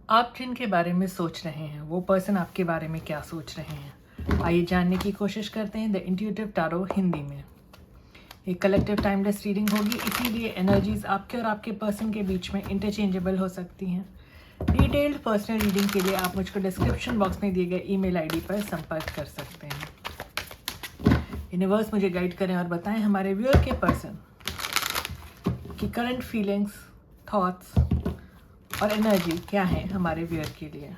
आप जिनके बारे में सोच रहे हैं वो पर्सन आपके बारे में क्या सोच रहे हैं, आइए जानने की कोशिश करते हैं द इंट्यूटिव टैरो हिंदी में। ये कलेक्टिव टाइमलेस रीडिंग होगी, इसीलिए एनर्जीज आपके और आपके पर्सन के बीच में इंटरचेंजेबल हो सकती हैं। डिटेल्ड पर्सनल रीडिंग के लिए आप मुझको डिस्क्रिप्शन बॉक्स में दिए गए ईमेल आईडी पर संपर्क कर सकते हैं। यूनिवर्स मुझे गाइड करें और बताएं हमारे व्यूअर के पर्सन की करंट फीलिंग्स, थॉट्स और एनर्जी क्या है हमारे व्यूअर के लिए।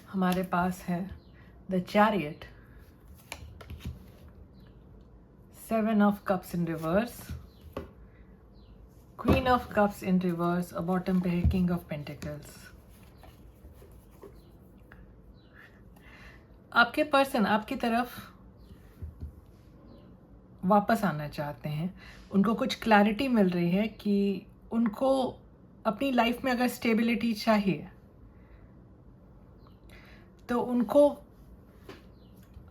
हमारे पास है the chariot, 7 of cups in reverse, queen of cups in reverse और बॉटम पे है किंग ऑफ पेंटिकल्स। आपके पर्सन आपकी तरफ वापस आना चाहते हैं। उनको कुछ क्लैरिटी मिल रही है कि उनको अपनी लाइफ में अगर स्टेबिलिटी चाहिए तो उनको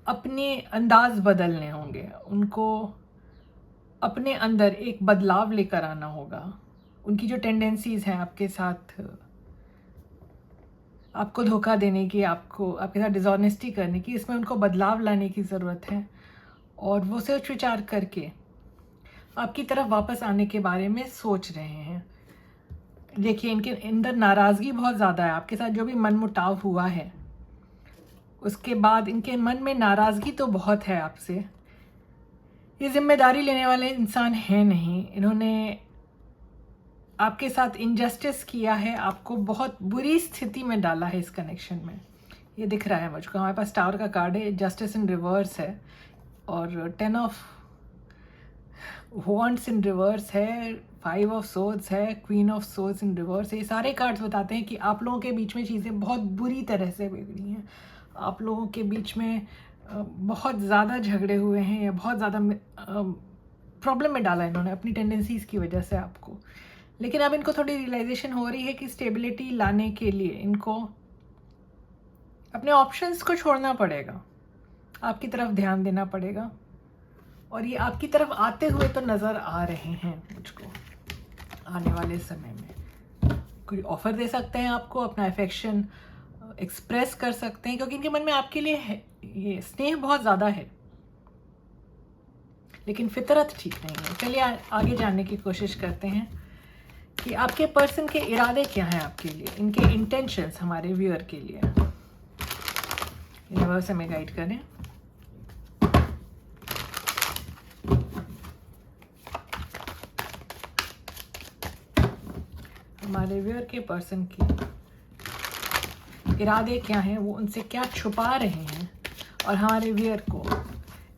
अपने अंदाज बदलने होंगे, उनको अपने अंदर एक बदलाव लेकर आना होगा। उनकी जो टेंडेंसीज़ हैं आपके साथ, आपको धोखा देने की, आपको आपके साथ डिसऑनेस्टी करने की, इसमें उनको बदलाव लाने की ज़रूरत है। और वो सोच विचार करके आपकी तरफ वापस आने के बारे में सोच रहे हैं। देखिए, इनके अंदर नाराज़गी बहुत ज़्यादा है। आपके साथ जो भी मनमुटाव हुआ है उसके बाद इनके मन में नाराज़गी तो बहुत है आपसे। ये जिम्मेदारी लेने वाले इंसान हैं नहीं। इन्होंने आपके साथ इनजस्टिस किया है, आपको बहुत बुरी स्थिति में डाला है इस कनेक्शन में। ये दिख रहा है मुझको। हमारे पास टावर का कार्ड है, जस्टिस इन रिवर्स है और 10 ऑफ वॉन्ड्स इन रिवर्स है, 5 ऑफ सोर्ड्स है, queen of swords in reverse है। ये सारे कार्ड्स बताते हैं कि आप लोगों के बीच में चीज़ें बहुत बुरी तरह से बिगड़ी हैं। आप लोगों के बीच में बहुत ज़्यादा झगड़े हुए हैं या बहुत ज़्यादा प्रॉब्लम में डाला इन्होंने अपनी टेंडेंसीज़ की वजह से आपको। लेकिन अब इनको थोड़ी रियलाइजेशन हो रही है कि स्टेबिलिटी लाने के लिए इनको अपने ऑप्शंस को छोड़ना पड़ेगा, आपकी तरफ ध्यान देना पड़ेगा। और ये आपकी तरफ आते हुए तो नज़र आ रहे हैं मुझको। आने वाले समय में कोई ऑफ़र दे सकते हैं आपको, अपना अफेक्शन एक्सप्रेस कर सकते हैं, क्योंकि इनके मन में आपके लिए है, ये स्नेह बहुत ज़्यादा है, लेकिन फितरत ठीक नहीं है। चलिए आगे जानने की कोशिश करते हैं कि आपके पर्सन के इरादे क्या हैं आपके लिए, इनके इंटेंशंस हमारे व्यूअर के लिए। यूनिवर्स हमें गाइड करें। हमारे व्यूअर के पर्सन के इरादे क्या हैं, वो उनसे क्या छुपा रहे हैं और हमारे व्यूअर को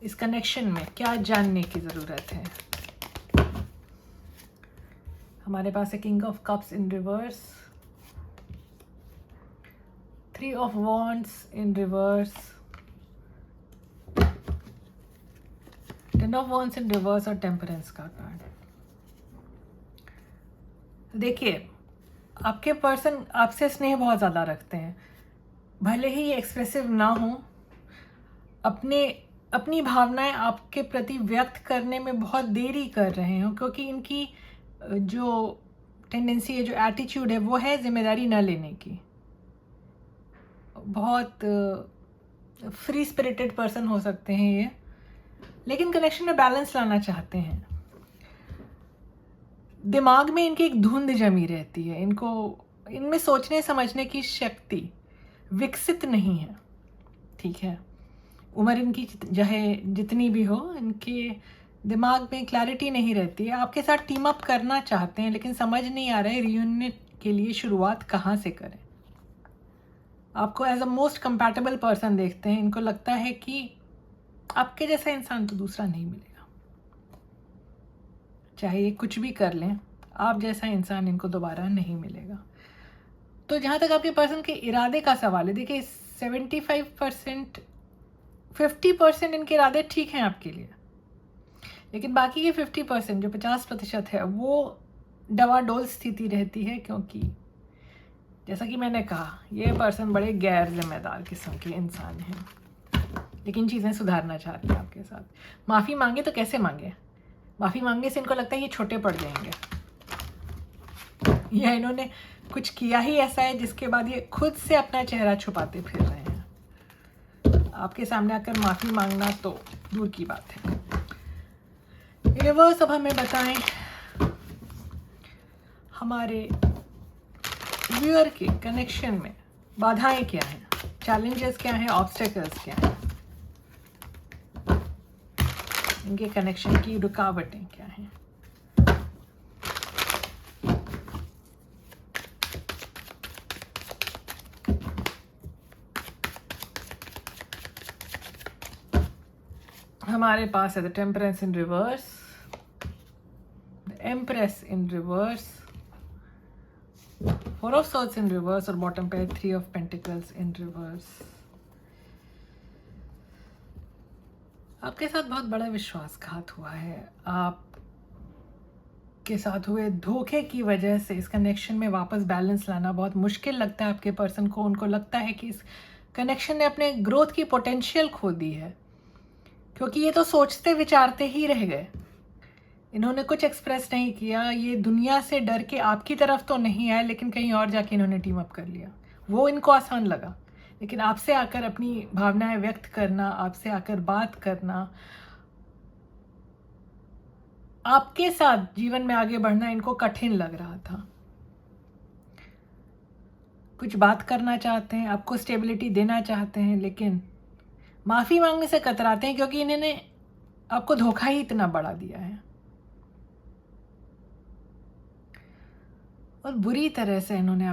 इस कनेक्शन में क्या जानने की ज़रूरत है। हमारे पास है king of cups in reverse, 3 of wands in reverse, 10 of wands in reverse और टेम्परेंस का कार्ड। देखिए, आपके पर्सन आपसे स्नेह बहुत ज़्यादा रखते हैं, भले ही ये एक्सप्रेसिव ना हो। अपनी भावनाएं आपके प्रति व्यक्त करने में बहुत देरी कर रहे हो, क्योंकि इनकी जो टेंडेंसी है, जो एटीट्यूड है, वो है जिम्मेदारी न लेने की। बहुत फ्री स्पिरिटेड पर्सन हो सकते हैं ये, लेकिन कनेक्शन में बैलेंस लाना चाहते हैं। दिमाग में इनकी एक धुंध जमी रहती है, इनमें सोचने समझने की शक्ति विकसित नहीं है। ठीक है, उम्र इनकी चाहे जितनी भी हो, इनके दिमाग में क्लैरिटी नहीं रहती है। आपके साथ टीम अप करना चाहते हैं, लेकिन समझ नहीं आ रहा है रियूनियन के लिए शुरुआत कहाँ से करें। आपको as a most compatible person देखते हैं। इनको लगता है कि आपके जैसा इंसान तो दूसरा नहीं मिलेगा, चाहे ये कुछ भी कर लें, आप जैसा इंसान इनको दोबारा नहीं मिलेगा। तो जहाँ तक आपके पर्सन के इरादे का सवाल है, देखिए 75%, 50% इनके इरादे ठीक हैं आपके लिए, लेकिन बाकी के 50% जो 50% है, वो डवाडोल स्थिति रहती है, क्योंकि जैसा कि मैंने कहा ये पर्सन बड़े गैर जिम्मेदार किस्म के इंसान हैं, लेकिन चीज़ें सुधारना चाहते हैं आपके साथ। माफ़ी मांगे तो कैसे मांगे? माफ़ी मांगने से इनको लगता है ये छोटे पड़ जाएंगे, या इन्होंने कुछ किया ही ऐसा है जिसके बाद ये खुद से अपना चेहरा छुपाते फिर रहे हैं। आपके सामने आकर माफ़ी मांगना तो दूर की बात है। यूनिवर्स अब हमें बताएं हमारे व्यूअर के कनेक्शन में बाधाएं क्या हैं, चैलेंजेस क्या हैं, ऑब्स्टेकल्स क्या हैं, इनके कनेक्शन की रुकावटें क्या हैं। हमारे पास है the temperance in reverse, the empress in reverse, four of swords in reverse और बॉटम पे three of pentacles in reverse. आपके साथ बहुत बड़ा विश्वासघात हुआ है। आपके साथ हुए धोखे की वजह से इस कनेक्शन में वापस बैलेंस लाना बहुत मुश्किल लगता है आपके पर्सन को। उनको लगता है कि इस कनेक्शन ने अपने ग्रोथ की पोटेंशियल खो दी है, क्योंकि ये तो सोचते विचारते ही रह गए। इन्होंने कुछ एक्सप्रेस नहीं किया, ये दुनिया से डर के आपकी तरफ तो नहीं आए, लेकिन कहीं और जाके इन्होंने टीम अप कर लिया। वो इनको आसान लगा, लेकिन आपसे आकर अपनी भावनाएं व्यक्त करना, आपसे आकर बात करना, आपके साथ जीवन में आगे बढ़ना इनको कठिन लग रहा था। कुछ बात करना चाहते हैं, आपको स्टेबिलिटी देना चाहते हैं, लेकिन माफ़ी मांगने से कतराते हैं, क्योंकि इन्होंने आपको धोखा ही इतना बड़ा दिया है और बुरी तरह से इन्होंने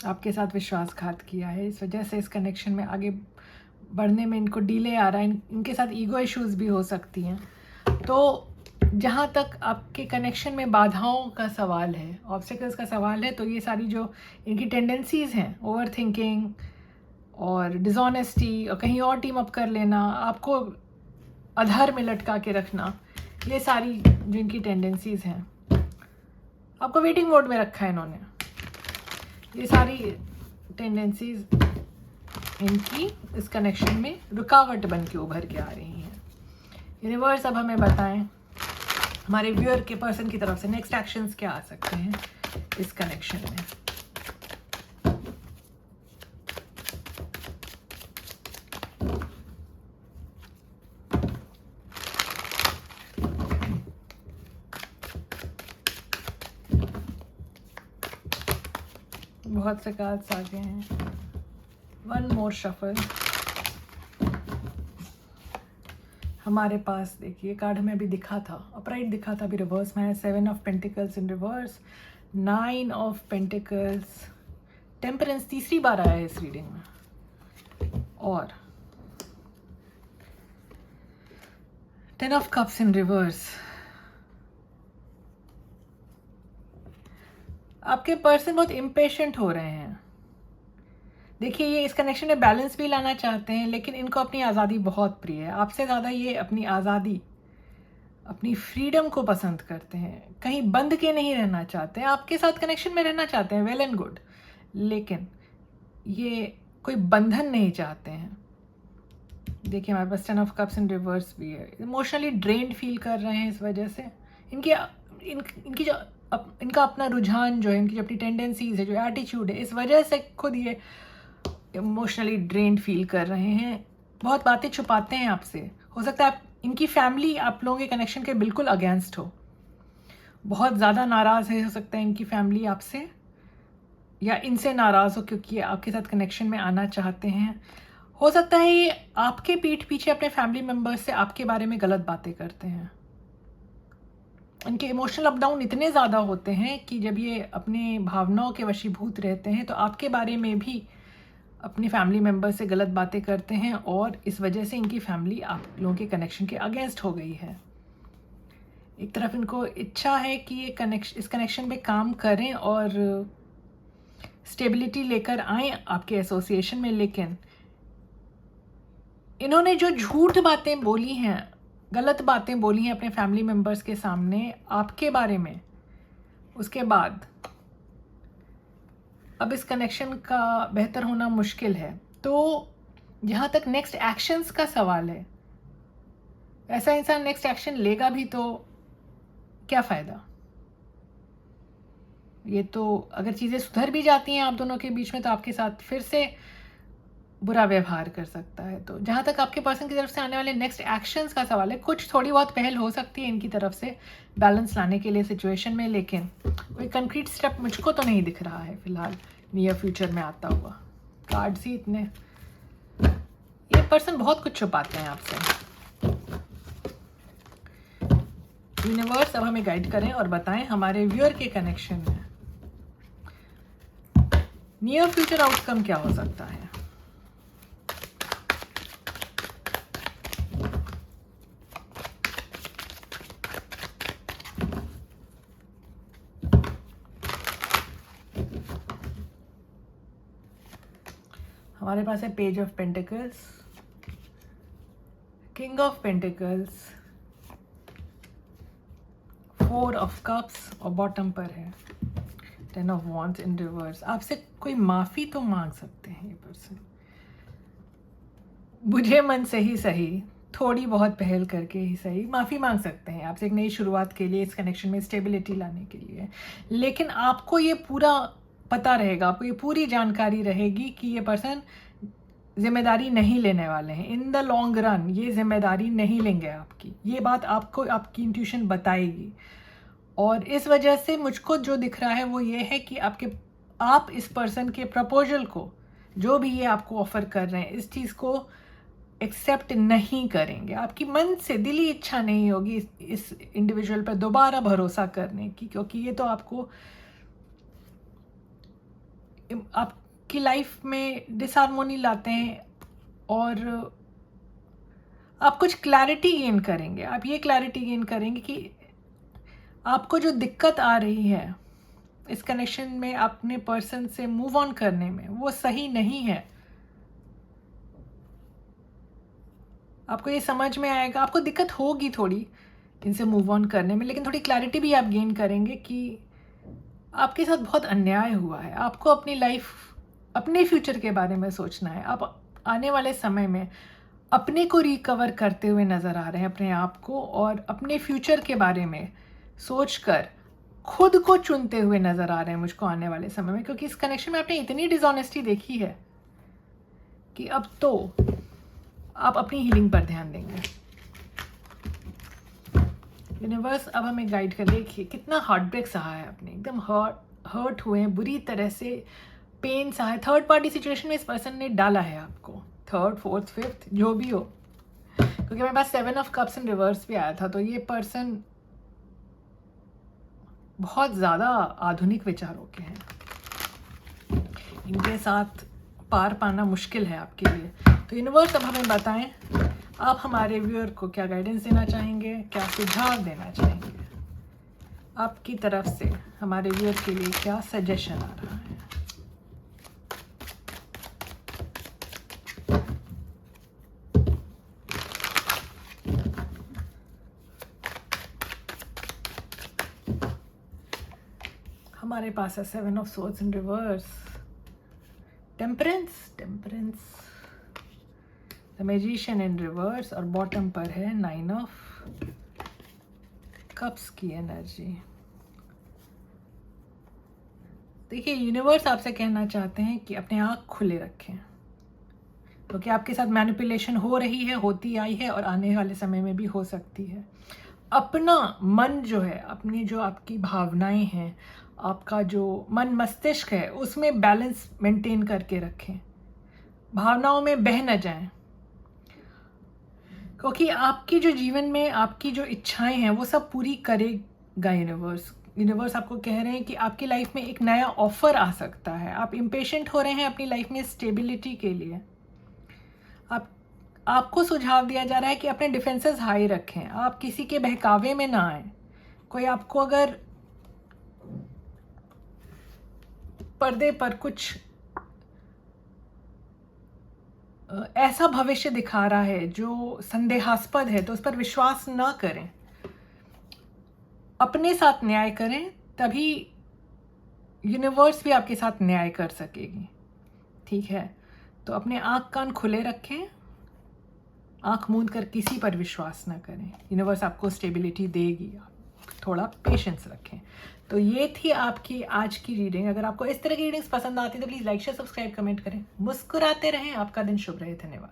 आपके साथ विश्वासघात किया है। इस वजह से इस कनेक्शन में आगे बढ़ने में इनको डिले आ रहा है। इनके साथ ईगो इश्यूज भी हो सकती हैं। तो जहाँ तक आपके कनेक्शन में बाधाओं का सवाल है, ऑब्स्टेकल्स का सवाल है, तो ये सारी जो इनकी टेंडेंसीज़ हैं, ओवर थिंकिंग और डिसऑनेस्टी और कहीं और टीम अप कर लेना, आपको अधर में लटका के रखना, ये सारी जो इनकी टेंडेंसीज़ हैं, आपको वेटिंग मोड में रखा है इन्होंने। ये सारी टेंडेंसीज इनकी इस कनेक्शन में रुकावट बन के उभर के आ रही हैं। यूनिवर्स अब हमें बताएं हमारे व्यूअर के पर्सन की तरफ से नेक्स्ट एक्शंस क्या आ सकते हैं इस कनेक्शन में। बहुत से कार्ड्स आ गए हैं। One more shuffle. हमारे पास देखिए कार्ड हमें अभी दिखा था, अपराइट दिखा था, अभी रिवर्स में है। Seven of pentacles in reverse, nine of pentacles, temperance तीसरी बार आया है इस रीडिंग में, और ten of cups in reverse. आपके पर्सन बहुत इम्पेशेंट हो रहे हैं। देखिए ये इस कनेक्शन में बैलेंस भी लाना चाहते हैं, लेकिन इनको अपनी आज़ादी बहुत प्रिय है। आपसे ज़्यादा ये अपनी आज़ादी, अपनी फ्रीडम को पसंद करते हैं। कहीं बंद के नहीं रहना चाहते हैं, आपके साथ कनेक्शन में रहना चाहते हैं, वेल एंड गुड, लेकिन ये कोई बंधन नहीं चाहते हैं। देखिए हमारे पास ten of cups in reverse भी है। इमोशनली ड्रेन्ड फील कर रहे हैं इस वजह से। इनकी जो इनका अपना रुझान जो है, इनकी जो अपनी टेंडेंसीज है, जो एटीट्यूड है, इस वजह से खुद ये इमोशनली ड्रेन्ड फील कर रहे हैं। बहुत बातें छुपाते हैं आपसे। हो सकता है इनकी फैमिली आप लोगों के कनेक्शन के बिल्कुल अगेंस्ट हो, बहुत ज़्यादा नाराज़ है। हो सकता है इनकी फैमिली आपसे या इनसे नाराज़ हो, क्योंकि आपके साथ कनेक्शन में आना चाहते हैं। हो सकता है ये आपके पीठ पीछे अपने फैमिली मेम्बर्स से आपके बारे में गलत बातें करते हैं। इनके इमोशनल अप डाउन इतने ज़्यादा होते हैं कि जब ये अपने भावनाओं के वशीभूत रहते हैं तो आपके बारे में भी अपनी फैमिली मेम्बर से गलत बातें करते हैं, और इस वजह से इनकी फैमिली आप लोगों के कनेक्शन के अगेंस्ट हो गई है। एक तरफ इनको इच्छा है कि ये इस कनेक्शन पे काम करें और स्टेबिलिटी लेकर आएँ आपके एसोसिएशन में, लेकिन इन्होंने जो झूठ बातें बोली हैं गलत बातें बोली हैं अपने फैमिली मेम्बर्स के सामने आपके बारे में, उसके बाद अब इस कनेक्शन का बेहतर होना मुश्किल है। तो जहाँ तक नेक्स्ट एक्शंस का सवाल है, ऐसा इंसान नेक्स्ट एक्शन लेगा भी तो क्या फ़ायदा? ये तो अगर चीज़ें सुधर भी जाती हैं आप दोनों के बीच में तो आपके साथ फिर से बुरा व्यवहार कर सकता है। तो जहाँ तक आपके पर्सन की तरफ से आने वाले नेक्स्ट एक्शंस का सवाल है, कुछ थोड़ी बहुत पहल हो सकती है इनकी तरफ से बैलेंस लाने के लिए सिचुएशन में, लेकिन कोई कंक्रीट स्टेप मुझको तो नहीं दिख रहा है फिलहाल नियर फ्यूचर में आता हुआ। कार्ड्स ही इतने, ये पर्सन बहुत कुछ छुपाते हैं आपसे। यूनिवर्स अब हमें गाइड करें और बताएं हमारे व्यूअर के कनेक्शन में नियर फ्यूचर आउटकम क्या हो सकता है। हमारे पास है page of pentacles, king of pentacles, 4 of cups और बॉटम पर है 10 ऑफ वॉन्ड्स इन रिवर्स। आपसे कोई माफ़ी तो मांग सकते हैं ये पर्सन, बुझे मन से ही सही, थोड़ी बहुत पहल करके ही सही माफ़ी मांग सकते हैं आपसे एक नई शुरुआत के लिए, इस कनेक्शन में स्टेबिलिटी लाने के लिए। लेकिन आपको ये पूरा पता रहेगा, आपको ये पूरी जानकारी रहेगी कि ये पर्सन जिम्मेदारी नहीं लेने वाले हैं इन द लॉन्ग रन, ये जिम्मेदारी नहीं लेंगे आपकी, ये बात आपको आपकी इंट्यूशन बताएगी। और इस वजह से मुझको जो दिख रहा है वो ये है कि आप इस पर्सन के प्रपोजल को, जो भी ये आपको ऑफर कर रहे हैं, इस चीज़ को एक्सेप्ट नहीं करेंगे। आपकी मन से दिली इच्छा नहीं होगी इस इंडिविजुअल पर दोबारा भरोसा करने की, क्योंकि ये तो आपको आपकी लाइफ में डिसहार्मोनी लाते हैं और आप कुछ क्लैरिटी गेन करेंगे। आप ये क्लैरिटी गेन करेंगे कि आपको जो दिक्कत आ रही है इस कनेक्शन में अपने पर्सन से मूव ऑन करने में, वो सही नहीं है। आपको ये समझ में आएगा, आपको दिक्कत होगी थोड़ी इनसे मूव ऑन करने में, लेकिन थोड़ी क्लैरिटी भी आप गेन करेंगे कि आपके साथ बहुत अन्याय हुआ है। आपको अपनी लाइफ, अपने फ्यूचर के बारे में सोचना है। आप आने वाले समय में अपने को रिकवर करते हुए नज़र आ रहे हैं, अपने आप को, और अपने फ्यूचर के बारे में सोचकर खुद को चुनते हुए नज़र आ रहे हैं मुझको आने वाले समय में, क्योंकि इस कनेक्शन में आपने इतनी डिसऑनेस्टी देखी है कि अब तो आप अपनी हीलिंग पर ध्यान देंगे। यूनिवर्स अब हमें गाइड कर, देखिए कितना हार्ट ब्रेक सहा है आपने, एकदम हर्ट हुए हैं, बुरी तरह से पेन सहा है। थर्ड पार्टी सिचुएशन में इस पर्सन ने डाला है आपको, थर्ड फोर्थ फिफ्थ जो भी हो, क्योंकि मेरे पास 7 ऑफ कप्स इन रिवर्स भी आया था। तो ये पर्सन बहुत ज़्यादा आधुनिक विचारों के हैं, इनके साथ पार पाना मुश्किल है आपके लिए। तो यूनिवर्स अब हमें बताएं आप हमारे व्यूअर को क्या गाइडेंस देना चाहेंगे, क्या सुझाव देना चाहेंगे, आपकी तरफ से हमारे व्यूअर के लिए क्या सजेशन आ रहा है। हमारे पास है 7 of swords in reverse, temperance, the magician in reverse, और बॉटम पर है 9 ऑफ कप्स की एनर्जी। देखिए यूनिवर्स आपसे कहना चाहते हैं कि अपने आँख खुले रखें, क्योंकि आपके साथ मैनिपुलेशन हो रही है, होती आई है और आने वाले समय में भी हो सकती है। अपना मन जो है, अपनी जो आपकी भावनाएं हैं, आपका जो मन मस्तिष्क है, उसमें बैलेंस मेंटेन करके रखें, भावनाओं में बह न जाएं, क्योंकि आपकी जो जीवन में आपकी जो इच्छाएं हैं वो सब पूरी करेगा यूनिवर्स आपको कह रहे हैं कि आपकी लाइफ में एक नया ऑफर आ सकता है। आप इम्पेशेंट हो रहे हैं अपनी लाइफ में स्टेबिलिटी के लिए। आपको सुझाव दिया जा रहा है कि अपने डिफेंसेस हाई रखें, आप किसी के बहकावे में ना आए। कोई आपको अगर पर्दे पर कुछ ऐसा भविष्य दिखा रहा है जो संदेहास्पद है, तो उस पर विश्वास ना करें, अपने साथ न्याय करें, तभी यूनिवर्स भी आपके साथ न्याय कर सकेगी। ठीक है, तो अपने आँख कान खुले रखें, आँख मूंद कर किसी पर विश्वास ना करें, यूनिवर्स आपको स्टेबिलिटी देगी, आप थोड़ा पेशेंस रखें। तो ये थी आपकी आज की रीडिंग। अगर आपको इस तरह की रीडिंग्स पसंद आती है तो please like share subscribe comment करें। मुस्कुराते रहें, आपका दिन शुभ रहे। धन्यवाद।